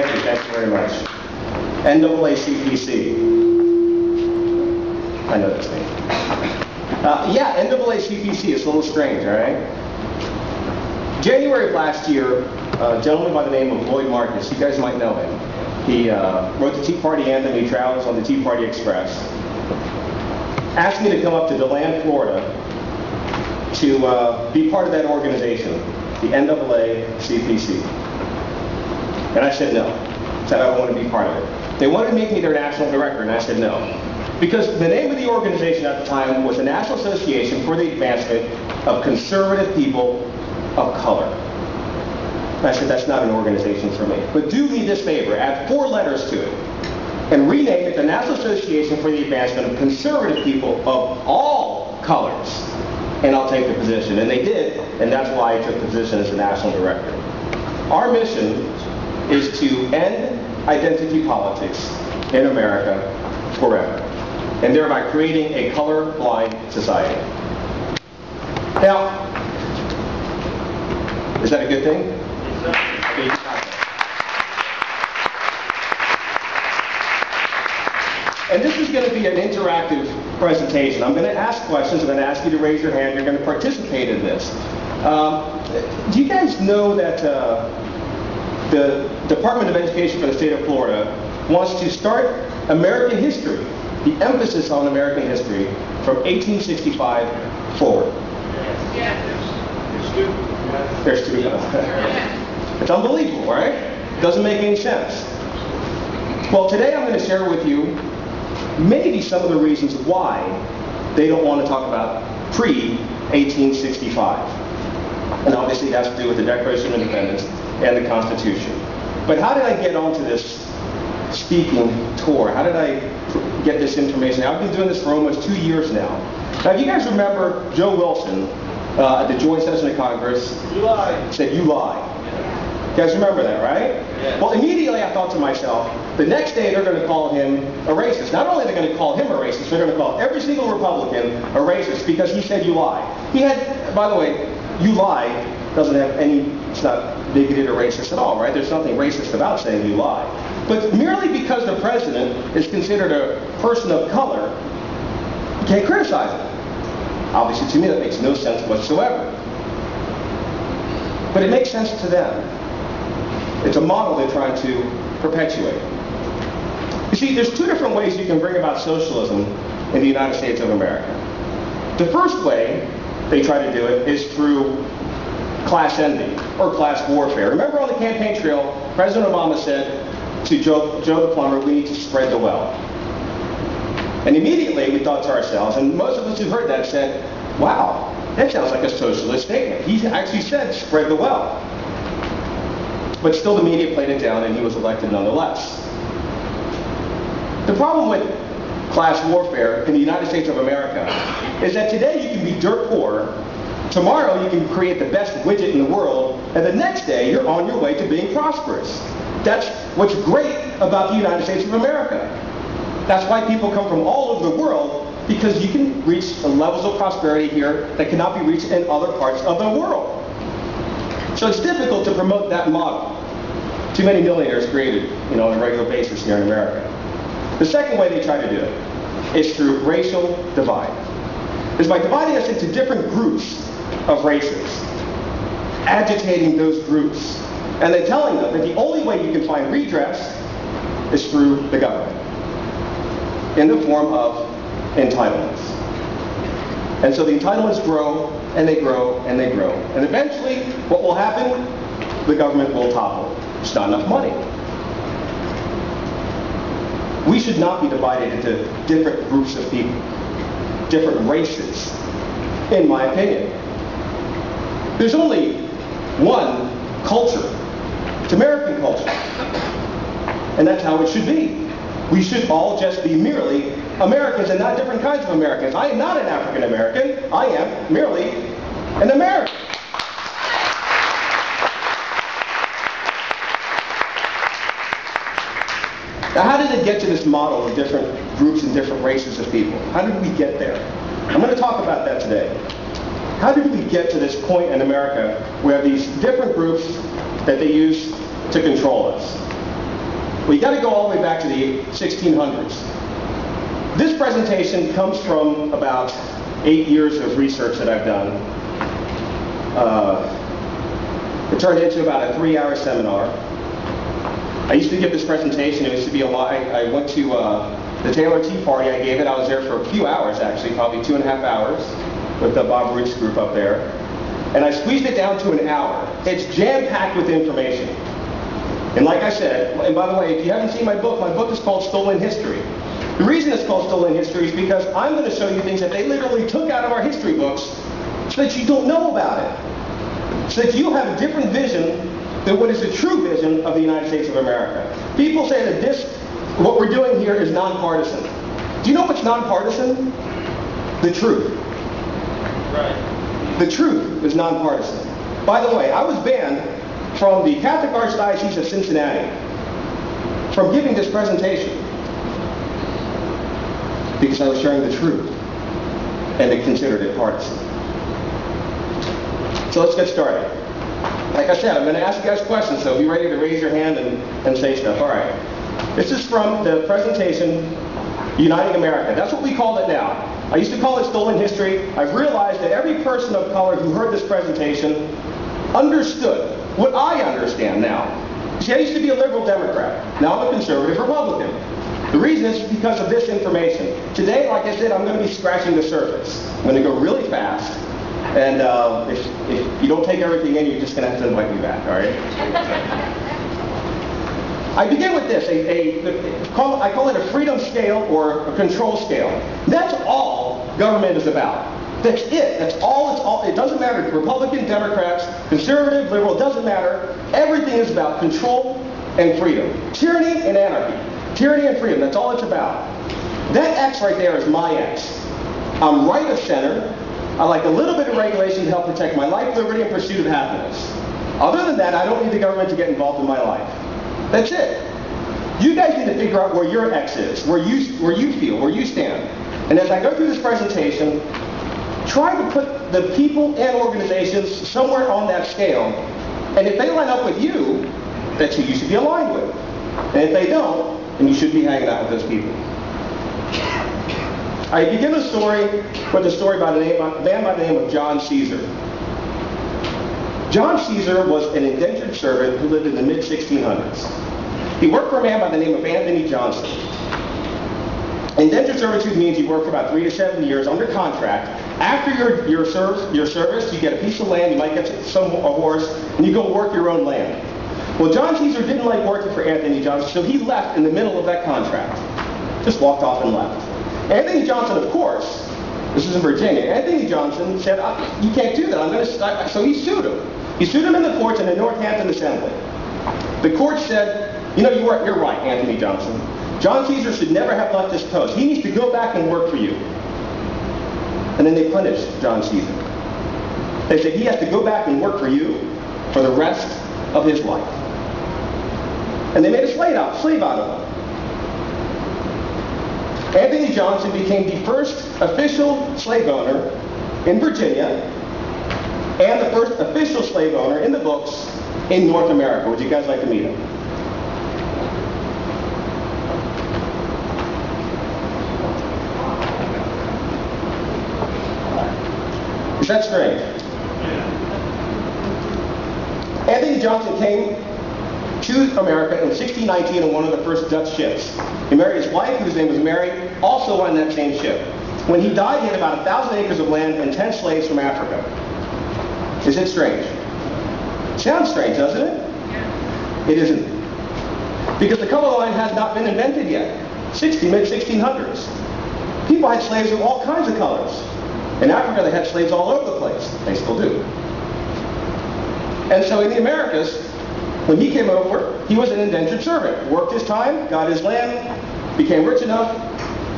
Thank you very much. NAACPC. I know this name. Yeah, NAACPC is a little strange, all right? January of last year, a gentleman by the name of Lloyd Marcus, you guys might know him. He wrote the Tea Party anthem. He travels on the Tea Party Express. Asked me to come up to DeLand, Florida, to be part of that organization, the NAACPC. And I said no. Said I don't want to be part of it. They wanted to make me their national director, and I said no. Because the name of the organization at the time was the National Association for the Advancement of Conservative People of Color. And I said, that's not an organization for me. But do me this favor, add 4 letters to it, and rename it the National Association for the Advancement of Conservative People of all colors. And I'll take the position. And they did, and that's why I took the position as the national director. Our mission is to end identity politics in America forever, and thereby creating a color-blind society. Now, is that a good thing? Yes, and this is going to be an interactive presentation. I'm going to ask questions. I'm going to ask you to raise your hand. You're going to participate in this. Do you guys know that the Department of Education for the state of Florida wants to start American history, the emphasis on American history, from 1865 forward? Yeah. There's two. It's unbelievable, right? Doesn't make any sense. Well, today I'm going to share with you maybe some of the reasons why they don't want to talk about pre-1865. And obviously it has to do with the Declaration of Independence and the Constitution. But how did I get onto this speaking tour? How did I get this information? I've been doing this for almost 2 years now. Now, if you guys remember Joe Wilson at the joint session of Congress, said, "You lie." You guys remember that, right? Yeah. Well, immediately I thought to myself, the next day they're going to call him a racist. Not only are they going to call him a racist, they're going to call every single Republican a racist because he said, "You lie." He had, by the way, "You lie" doesn't have any, it's not bigoted or racist at all, right? There's nothing racist about saying "you lie." But merely because the president is considered a person of color, you can't criticize him. Obviously, to me, that makes no sense whatsoever. But it makes sense to them. It's a model they're trying to perpetuate. You see, there's 2 different ways you can bring about socialism in the United States of America. The first way they try to do it is through class envy or class warfare. Remember on the campaign trail, President Obama said to Joe the plumber, "We need to spread the wealth." And immediately we thought to ourselves, and most of us who heard that said, "Wow, that sounds like a socialist statement." He actually said, "Spread the wealth." But still the media played it down and he was elected nonetheless. The problem with class warfare in the United States of America is that today you can be dirt poor, tomorrow you can create the best widget in the world, and the next day you're on your way to being prosperous. That's what's great about the United States of America. That's why people come from all over the world, because you can reach the levels of prosperity here that cannot be reached in other parts of the world. So it's difficult to promote that model. Too many millionaires created, on a regular basis here in America. The second way they try to do it is through racial divide. Is by dividing us into different groups of races, agitating those groups, and then telling them that the only way you can find redress is through the government, in the form of entitlements. And so the entitlements grow, and they grow, and they grow. And eventually, what will happen? The government will topple. There's not enough money. We should not be divided into different groups of people, different races, in my opinion. There's only one culture. It's American culture. And that's how it should be. We should all just be merely Americans and not different kinds of Americans. I am not an African American. I am merely an American. Now, how did it get to this model of different groups and different races of people? How did we get there? I'm going to talk about that today. How did we get to this point in America where these different groups that they use to control us? Well, you got to go all the way back to the 1600s. This presentation comes from about 8 years of research that I've done. It turned into about a 3-hour seminar. I used to give this presentation. It used to be I went to the Taylor Tea Party. I gave it. I was there for a few hours, actually, probably 2.5 hours, with the Bob Root's group up there. And I squeezed it down to an hour. It's jam-packed with information. And like I said, and by the way, if you haven't seen my book is called Stolen History. The reason it's called Stolen History is because I'm going to show you things that they literally took out of our history books so that you don't know about it. So that you have a different vision than what is the true vision of the United States of America. People say that what we're doing here is nonpartisan. Do you know what's nonpartisan? The truth. Right. The truth is nonpartisan. By the way, I was banned from the Catholic Archdiocese of Cincinnati from giving this presentation because I was sharing the truth and they considered it partisan. So let's get started. Like I said, I'm going to ask you guys questions, so be ready to raise your hand and say stuff. All right. This is from the presentation, Uniting America. That's what we call it now. I used to call it Stolen History. I've realized that every person of color who heard this presentation understood what I understand now. See, I used to be a liberal Democrat. Now I'm a conservative Republican. The reason is because of this information. Today, like I said, I'm going to be scratching the surface. I'm going to go really fast. And if you don't take everything in, you're just going to have to invite me back, all right? I begin with this. I call it a freedom scale or a control scale. That's all government is about. That's it. That's all. It doesn't matter. Republican, Democrats, conservative, liberal, it doesn't matter. Everything is about control and freedom. Tyranny and anarchy. Tyranny and freedom. That's all it's about. That X right there is my X. I'm right of center. I like a little bit of regulation to help protect my life, liberty, and pursuit of happiness. Other than that, I don't need the government to get involved in my life. That's it. You guys need to figure out where your X is, where you feel, where you stand. And as I go through this presentation, try to put the people and organizations somewhere on that scale. And if they line up with you, that's who you should be aligned with. And if they don't, then you should be hanging out with those people. I begin the story with a story about a man by the name of John Caesar. John Caesar was an indentured servant who lived in the mid-1600s. He worked for a man by the name of Anthony Johnson. Indentured servitude means you work for about 3 to 7 years under contract. After your service, you get a piece of land, you might get a horse, and you go work your own land. Well, John Caesar didn't like working for Anthony Johnson, so he left in the middle of that contract. Just walked off and left. Anthony Johnson, of course, this is in Virginia, Anthony Johnson said, you can't do that, so he sued him. He sued him in the courts in the Northampton Assembly. The court said, you're right, Anthony Johnson. John Caesar should never have left his post. He needs to go back and work for you. And then they punished John Caesar. They said he has to go back and work for you for the rest of his life. And they made a slave out of him. Anthony Johnson became the first official slave owner in Virginia and the first official slave owner in the books in North America. Would you guys like to meet him? Is that strange? Anthony Johnson came to America in 1619 on one of the first Dutch ships. He married his wife, whose name was Mary, also on that same ship. When he died, he had about 1,000 acres of land and 10 slaves from Africa. Is it strange? Sounds strange, doesn't it? Yeah. It isn't. Because the color line has not been invented yet. Mid-1600s. People had slaves of all kinds of colors. In Africa, they had slaves all over the place. They still do. And so in the Americas, when he came over, he was an indentured servant. Worked his time, got his land, became rich enough.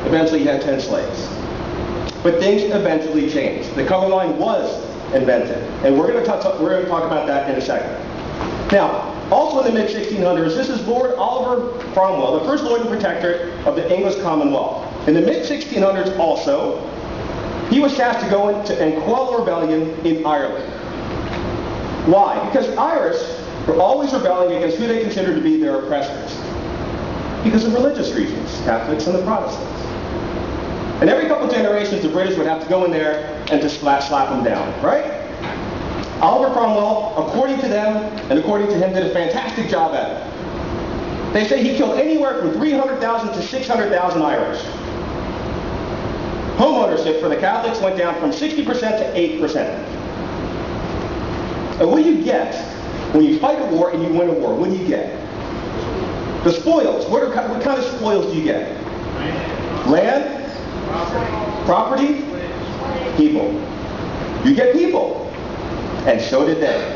Eventually, he had 10 slaves. But things eventually changed. The color line was invented. And we're going to talk about that in a second. Now, also in the mid-1600s, this is Lord Oliver Cromwell, the first Lord and Protectorate of the English Commonwealth. In the mid-1600s also, he was tasked to go and quell a rebellion in Ireland. Why? Because Irish were always rebelling against who they considered to be their oppressors. Because of religious reasons, Catholics and the Protestants. And every couple generations, the British would have to go in there and just slap them down, right? Oliver Cromwell, according to them and according to him, did a fantastic job at it. They say he killed anywhere from 300,000 to 600,000 Irish. Home ownership for the Catholics went down from 60% to 8%. And what do you get when you fight a war and you win a war? What do you get? The spoils. What kind of spoils do you get? Land? Property? People. You get people. And so did they.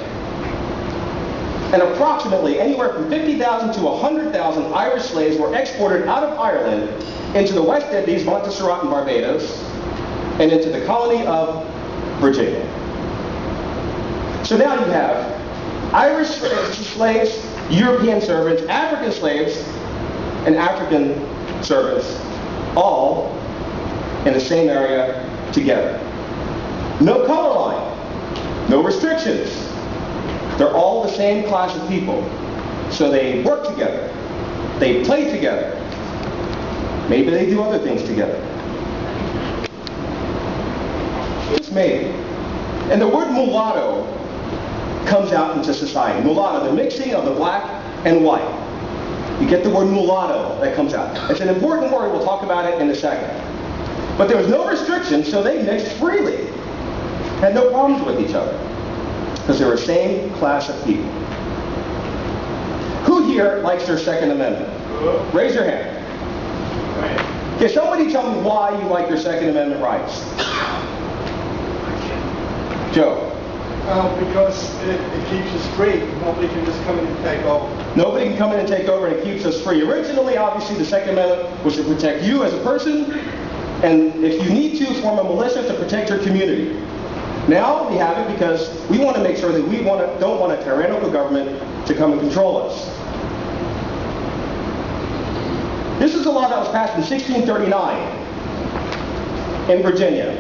And approximately anywhere from 50,000 to 100,000 Irish slaves were exported out of Ireland into the West Indies, Montserrat and Barbados, and into the colony of Virginia. So now you have Irish slaves, European servants, African slaves, and African servants, all in the same area together. No color line, no restrictions. They're all the same class of people. So they work together. They play together. Maybe they do other things together. Just maybe. And the word mulatto comes out into society. Mulatto, the mixing of the black and white. You get the word mulatto that comes out. It's an important word. We'll talk about it in a second. But there was no restriction, so they mixed freely. Had no problems with each other. Because they were the same class of people. Who here likes their Second Amendment? Raise your hand. Okay, somebody tell me why you like your Second Amendment rights. Joe. Because it keeps us free. Nobody can just come in and take over. Nobody can come in and take over, and it keeps us free. Originally, obviously, the Second Amendment was to protect you as a person, and if you need to, form a militia to protect your community. Now we have it because we want to make sure that we don't want a tyrannical government to come and control us. This is a law that was passed in 1639 in Virginia.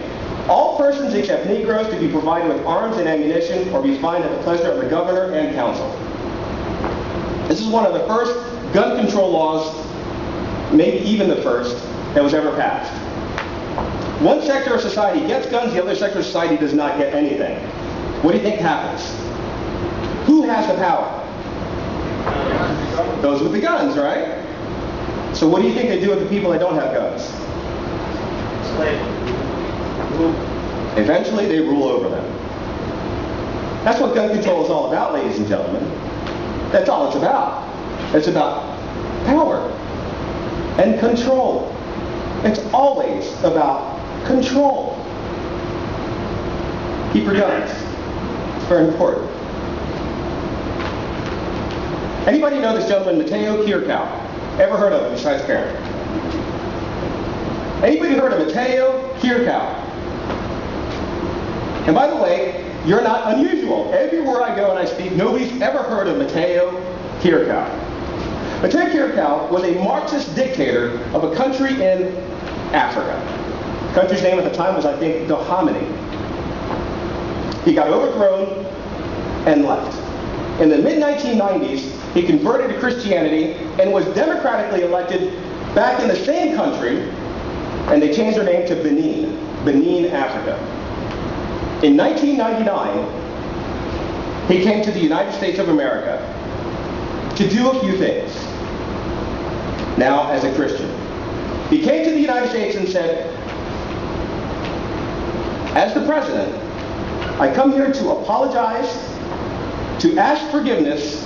All persons except Negroes to be provided with arms and ammunition or be fined at the pleasure of the governor and council. This is one of the first gun control laws, maybe even the first, that was ever passed. One sector of society gets guns, the other sector of society does not get anything. What do you think happens? Who has the power? Those with the guns, right? So what do you think they do with the people that don't have guns? Eventually they rule over them. That's what gun control is all about, ladies and gentlemen. That's all it's about. It's about power and control. It's always about control. Keep your guns. It's very important. Anybody know this gentleman, Mateo Kebreau? Ever heard of him besides Karen? Anybody heard of Mateo Kebreau? And by the way, you're not unusual. Everywhere I go and I speak, nobody's ever heard of Mateo Kebreau. Mateo Kebreau was a Marxist dictator of a country in Africa. The country's name at the time was, I think, Dahomey. He got overthrown and left. In the mid-1990s, he converted to Christianity and was democratically elected back in the same country, and they changed their name to Benin, Africa. In 1999, he came to the United States of America to do a few things. Now, as a Christian, he came to the United States and said, as the president, I come here to apologize, to ask forgiveness,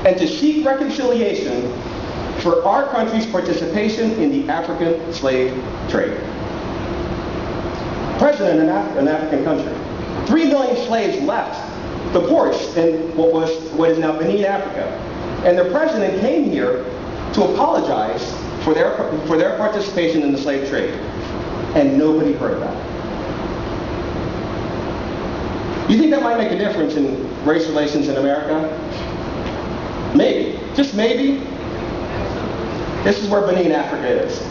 and to seek reconciliation for our country's participation in the African slave trade. President in an African country. 3 million slaves left the ports in what is now Benin, Africa. And the president came here to apologize for their participation in the slave trade. And nobody heard about it. You think that might make a difference in race relations in America? Maybe. Just maybe. This is where Benin, Africa is.